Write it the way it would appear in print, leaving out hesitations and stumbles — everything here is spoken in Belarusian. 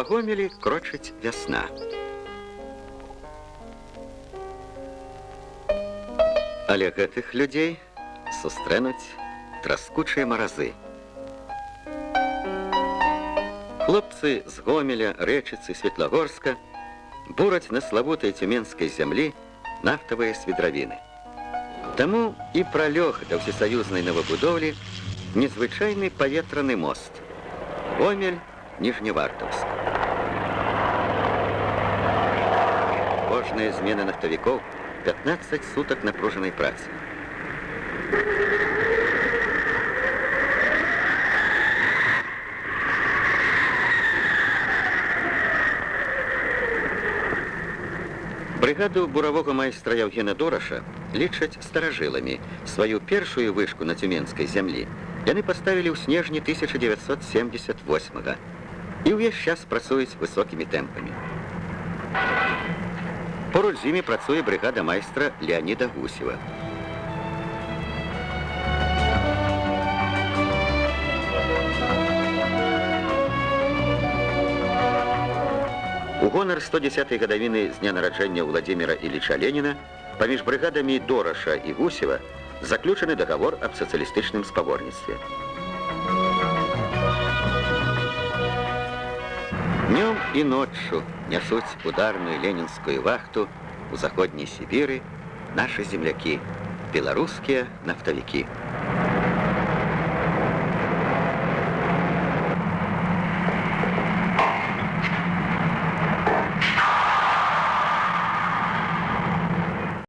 Гомелі крочыць вясна. Але гэтых людзей сустрэнуць траскучыя маразы. Хлопцы з Гомеля, Рэчыцы, Светлагорска бураць на славутай цюменскай зямлі нафтавыя свідравіны. Таму і пралёг да ўсесаюзнай новабудоўлі незвычайны паветраны мост Гомель-Ніжневартаўск. Кожная змена нафтавікоў 15 сутак напружанай працы. Брыгаду буравога майстра Яўгена Дораша лічаць старажыламі. Сваю першую вышку на цюменскай зямлі яны паставілі ў снежні 1978-га і ўвесь час працуюць высокімі тэмпамі. Поруч з імі працуе брыгада майстра Леаніда Гусева. У гонар 110-й гадавіны з дня нараджэння Владзіміра Іліча Леніна паміж брыгадамі Дораша і Гусева заключаны дагавор аб сацыялістычным спаборніцтве. Днём і ноччу нясуць ударную ленінскую вахту у заходняй Сібіры нашы землякі, беларускія нафтавікі.